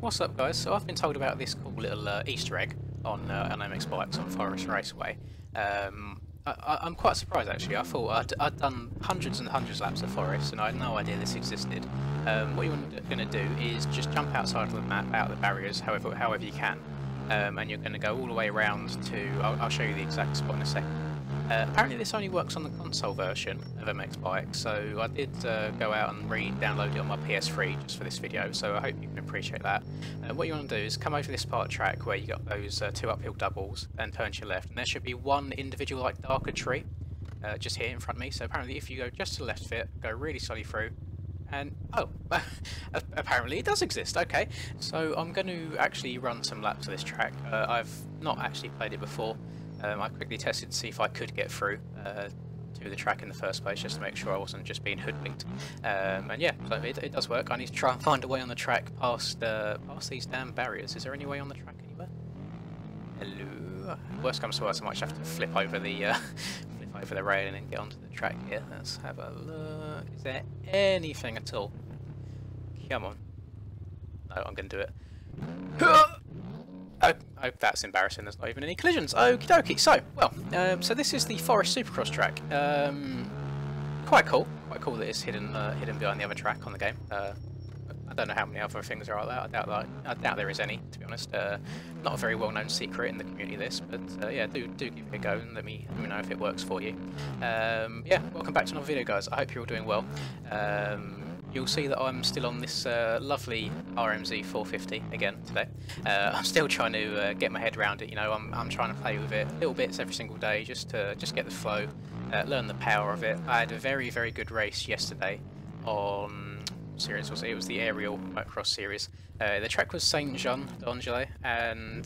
What's up, guys? So I've been told about this cool little Easter egg on MX Bikes on Forest Raceway. I'm quite surprised actually. I thought I'd done hundreds and hundreds of laps of Forest and I had no idea this existed. What you're going to do is just jump outside of the map, out of the barriers, however you can, and you're going to go all the way around to. I'll show you the exact spot in a second. Apparently this only works on the console version of MX Bike, so I did go out and re-download it on my PS3 just for this video, so I hope you can appreciate that. What you want to do is come over this part of the track where you got those two uphill doubles and turn to your left, and there should be one individual like darker tree just here in front of me. So apparently if you go just to the left of it, go really slowly through, and oh, apparently it does exist. Okay, so I'm going to actually run some laps of this track. I've not actually played it before. I quickly tested to see if I could get through to the track in the first place, just to make sure I wasn't just being hoodwinked. And yeah, so it does work. I need to try and find a way on the track past these damn barriers. Is there any way on the track anywhere? Hello. Worst comes to worst, I might have to flip over the railing and get onto the track here. Let's have a look. Is there anything at all? Come on. No, I'm going to do it. Oh, that's embarrassing. There's not even any collisions. Okie dokie. So, well, so this is the Forest Supercross track. Quite cool. Quite cool that it's hidden behind the other track on the game. I don't know how many other things are out there. I doubt there is any, to be honest. Not a very well-known secret in the community, this, but yeah, do give it a go and let me know if it works for you. Yeah, welcome back to another video, guys. I hope you're all doing well. You'll see that I'm still on this lovely RMZ 450 again today. I'm still trying to get my head around it. You know, I'm trying to play with it little bits every single day, just to get the flow, learn the power of it. I had a very good race yesterday on series. It was the aerial motocross series. The track was Saint Jean d'Angely, and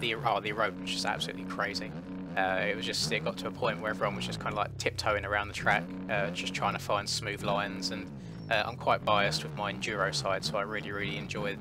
the road was just absolutely crazy. It got to a point where everyone was just kind of like tiptoeing around the track, just trying to find smooth lines, and I'm quite biased with my enduro side, so I really enjoyed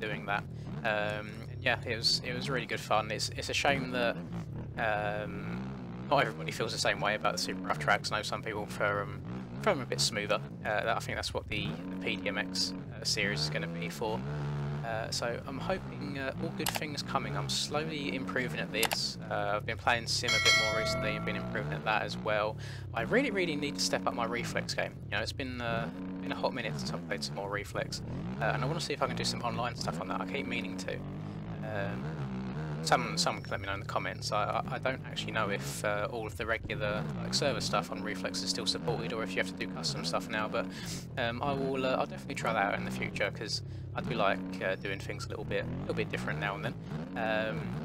doing that. And yeah, it was really good fun. It's a shame that not everybody feels the same way about the super rough tracks. I know some people prefer them a bit smoother. I think that's what the PDMX series is going to be for. So I'm hoping all good things coming. I'm slowly improving at this. I've been playing Sim a bit more recently and been improving at that as well. I really need to step up my reflex game. You know, it's been a hot minute since I've played some more reflex, and I want to see if I can do some online stuff on that. I keep meaning to. Someone can let me know in the comments. I don't actually know if all of the regular server stuff on Reflex is still supported, or if you have to do custom stuff now. But I'll definitely try that out in the future, because I do like doing things a little bit different now and then.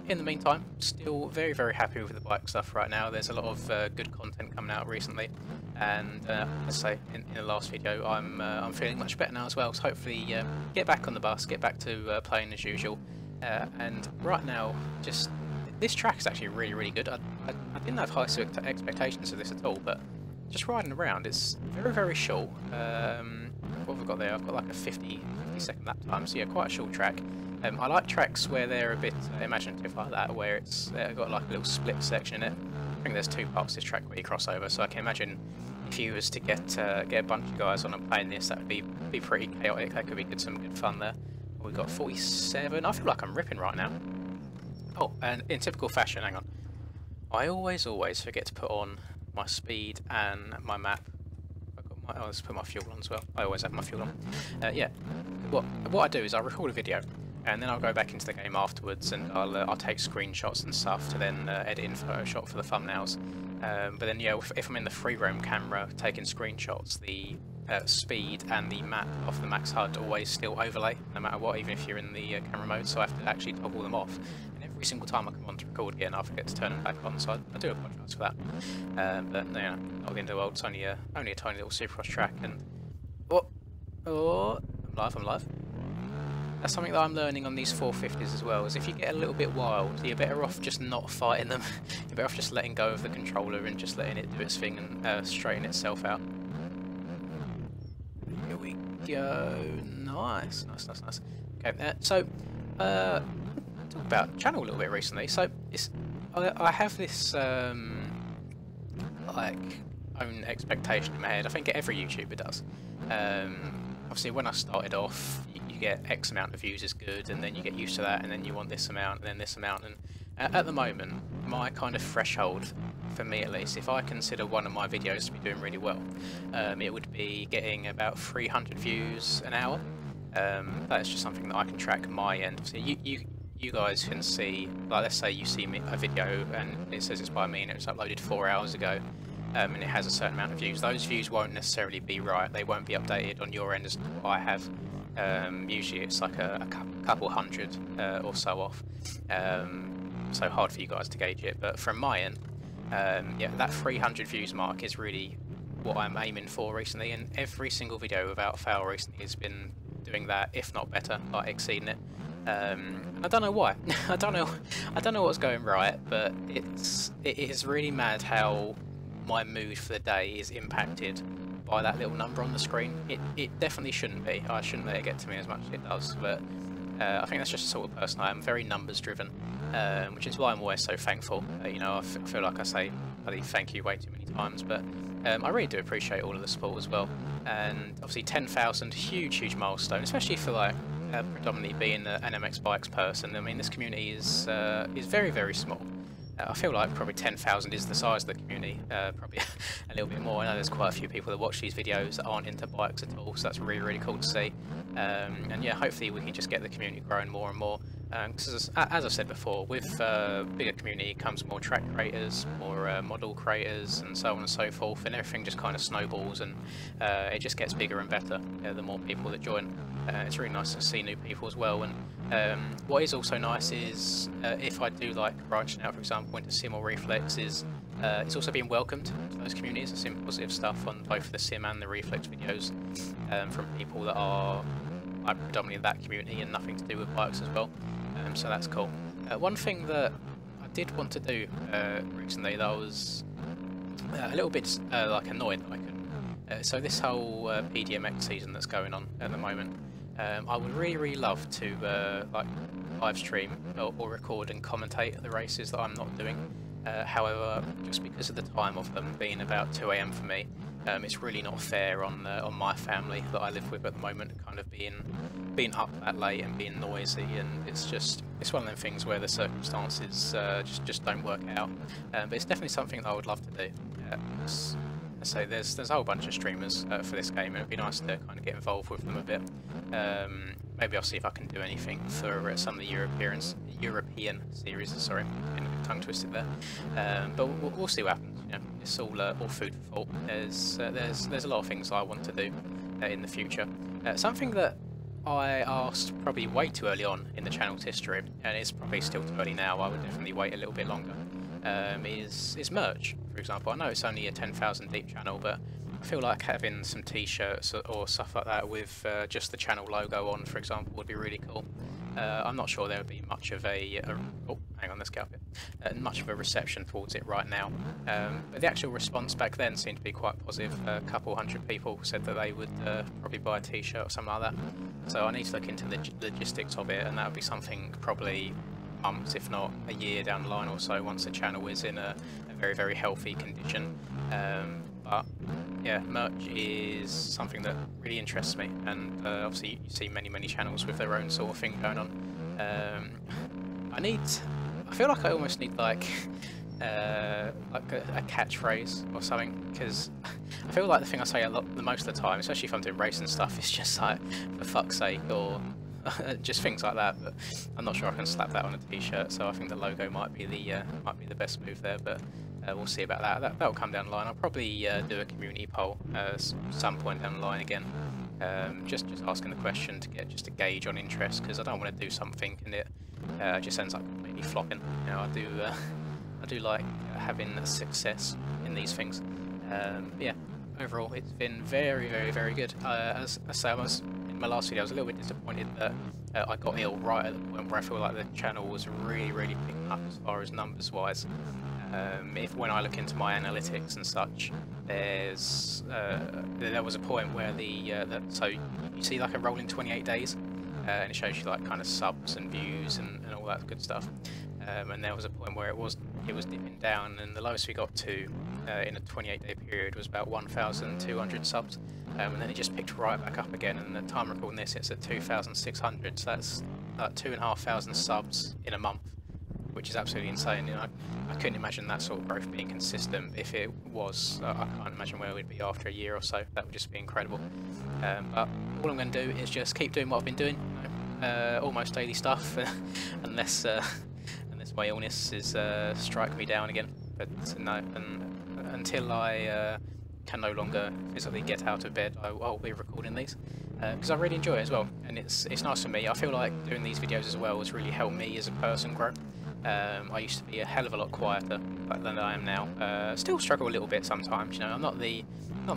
In the meantime, still very happy with the bike stuff right now. There's a lot of good content coming out recently, and as I say in the last video, I'm feeling much better now as well. So hopefully get back on the bus, get back to playing as usual. And right now, just this track is actually really good. I didn't have high expectations of this at all, but just riding around, it's very short. What have I got there? I've got like a 50-second lap time, so yeah, quite a short track. I like tracks where they're a bit imaginative like that, where it's got like a little split section in it. I think there's two parts of this track where you cross over, so I can imagine if you was to get a bunch of guys on and playing this, that would be pretty chaotic. That could be some good fun there. We've got 47. I feel like I'm ripping right now. Oh, and in typical fashion, hang on. I always forget to put on my speed and my map. Let's put my fuel on as well. I always have my fuel on. Yeah. What I do is I record a video, and then I'll go back into the game afterwards, and I'll take screenshots and stuff to then edit in Photoshop for the thumbnails. But then yeah, if I'm in the free roam camera taking screenshots, the speed and the map off the max HUD always still overlay, no matter what, even if you're in the camera mode, so I have to actually toggle them off. And every single time I come on to record again, I forget to turn them back on, so I do apologise for that. But yeah, not the end of the world. It's only a tiny little Supercross track, and I'm live. That's something that I'm learning on these 450s as well, is if you get a little bit wild, you're better off just not fighting them. You're better off just letting go of the controller and just letting it do its thing and straighten itself out. Here we go. Nice. Okay, so talk about the channel a little bit recently. So I have this like own expectation in my head. I think every YouTuber does. Obviously, when I started off, you you get X amount of views is good, and then you get used to that, and then you want this amount, and then this amount. And at the moment, my kind of threshold, for me at least, if I consider one of my videos to be doing really well, it would be getting about 300 views an hour. That's just something that I can track my end. So you guys can see, like, let's say you see a video and it says it's by me and it was uploaded 4 hours ago, and it has a certain amount of views. Those views won't necessarily be right. They won't be updated on your end as what I have. Usually it's like a couple hundred or so off. So hard for you guys to gauge it. But from my end, yeah, that 300 views mark is really what I'm aiming for recently. And every single video without fail recently has been doing that, if not better, like exceeding it. I don't know why. I don't know what's going right, but it is really mad how my mood for the day is impacted by that little number on the screen. It definitely shouldn't be. I shouldn't let it get to me as much as it does, but I think that's just the sort of person I am, very numbers driven, which is why I'm always so thankful. You know, I feel like I say bloody thank you way too many times, but I really do appreciate all of the support as well. And obviously 10,000, huge milestone, especially for like predominantly being an MX bikes person. I mean, this community is very small. I feel like probably 10,000 is the size of the community, probably a little bit more. I know there's quite a few people that watch these videos that aren't into bikes at all, so that's really cool to see. And yeah, hopefully we can just get the community growing more and more. Because as I've said before, with bigger community comes more track creators, more model creators, and so on and so forth, and everything just kind of snowballs, and it just gets bigger and better the more people that join. It's really nice to see new people as well. And what is also nice is if I do like branching out, for example, into sim or reflex, is it's also being welcomed to those communities. I've seen positive stuff on both the sim and the reflex videos from people that are like predominantly that community and nothing to do with bikes as well. So that's cool. One thing that I did want to do recently that I was a little bit like annoyed that I couldn't. So this whole PDMX season that's going on at the moment, I would really love to like live stream or record and commentate the races that I'm not doing. However, just because of the time of them being about 2 AM for me, it's really not fair on my family that I live with at the moment, kind of being up that late and being noisy, and it's one of them things where the circumstances just don't work out. But it's definitely something that I would love to do. So there's a whole bunch of streamers for this game, and it'd be nice to kind of get involved with them a bit. Maybe I'll see if I can do anything for some of the European series. Sorry, getting a bit tongue twisted there. But we'll see what happens. You know, it's all food for thought. There's a lot of things I want to do in the future. Something that I asked probably way too early on in the channel's history, and it's probably still too early now. I would definitely wait a little bit longer. Is merch, for example. I know it's only a 10,000 deep channel, but I feel like having some t-shirts or stuff like that with just the channel logo on, for example, would be really cool. I'm not sure there would be much of oh, hang on, let's get up here. Much of a reception towards it right now. But the actual response back then seemed to be quite positive. A couple hundred people said that they would probably buy a t-shirt or something like that. So I need to look into the logistics of it, and that would be something probably months, if not a year down the line or so, once the channel is in a very healthy condition. But yeah, merch is something that really interests me, and obviously you see many channels with their own sort of thing going on. I feel like I almost need like a catchphrase or something, because I feel like the thing I say the most of the time, especially if I'm doing racing stuff, is just like, for fuck's sake, or just things like that. But I'm not sure I can slap that on a t-shirt, so I think the logo might be the best move there. But we'll see about that. That'll come down the line. I'll probably do a community poll some point down the line again, just asking the question to get just a gauge on interest, because I don't want to do something and it just ends up completely flopping. You know, I do like having success in these things. Yeah, overall it's been very good. As I say, in my last video I was a little bit disappointed that I got ill right at the point where I feel like the channel was really picking up as far as numbers wise. When I look into my analytics and such, there was a point where so you see like a rolling 28 days, and it shows you like kind of subs and views and all that good stuff. And there was a point where it was dipping down, and the lowest we got to in a 28-day period was about 1,200 subs, and then it just picked right back up again. And the time recording this, it's at 2,600, so that's 2,500 subs in a month, which is absolutely insane. You know, I couldn't imagine that sort of growth being consistent. If it was, I can't imagine where we'd be after a year or so. That would just be incredible. But all I'm going to do is just keep doing what I've been doing, almost daily stuff, unless my illness is strike me down again. But no, until I can no longer physically get out of bed, I'll be recording these because I really enjoy it as well, and it's nice for me. I feel like doing these videos as well has really helped me as a person grow. I used to be a hell of a lot quieter than I am now. Still struggle a little bit sometimes. You know, I'm not the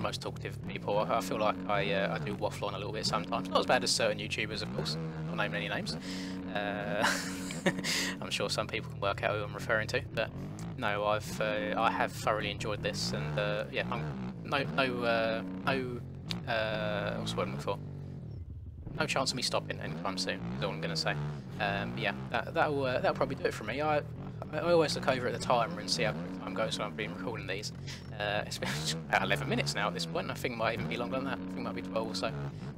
most talkative of people. I feel like I do waffle on a little bit sometimes. Not as bad as certain YouTubers, of course. Not naming any names. I'm sure some people can work out who I'm referring to, but no, I have thoroughly enjoyed this, and yeah, what's the word I'm looking for? No chance of me stopping anytime soon, is all I'm going to say. Yeah, that'll probably do it for me. I always look over at the timer and see how quick time goes when I've been recording these. It's been about 11 minutes now at this point, and I think it might even be longer than that. I think it might be 12 or so.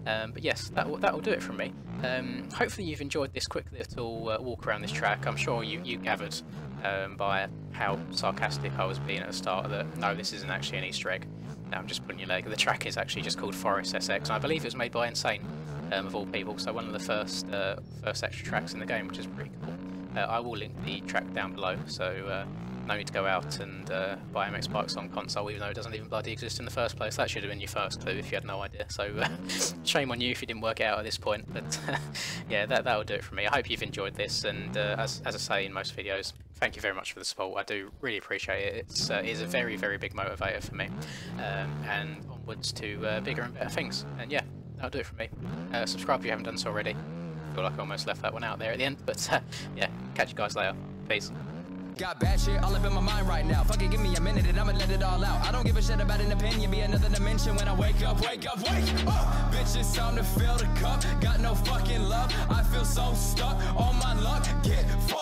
But yes, that'll do it from me. Hopefully you've enjoyed this quick little walk around this track. I'm sure you gathered by how sarcastic I was being at the start that no, this isn't actually an Easter egg. No, I'm just putting your leg. The track is actually just called Forest SX, and I believe it was made by Insane, of all people, so one of the first extra tracks in the game, which is pretty cool. I will link the track down below, so no need to go out and buy MX Bikes on console, even though it doesn't even bloody exist in the first place. That should have been your first clue if you had no idea, so shame on you if you didn't work it out at this point. But yeah, that'll do it for me. I hope you've enjoyed this, and as I say in most videos, thank you very much for the support. I do really appreciate it. It's a very, very big motivator for me, and onwards to bigger and better things. And yeah, that'll do it for me. Subscribe if you haven't done so already. I feel like I almost left that one out there at the end, but yeah, catch you guys later. Peace. Got bad shit all up in my mind right now. Fuck it, give me a minute and I'ma let it all out. I don't give a shit about an opinion, be another dimension when I wake up. Bitch, it's time to fill the cup. Got no fucking love, I feel so stuck on my luck. Get fucked.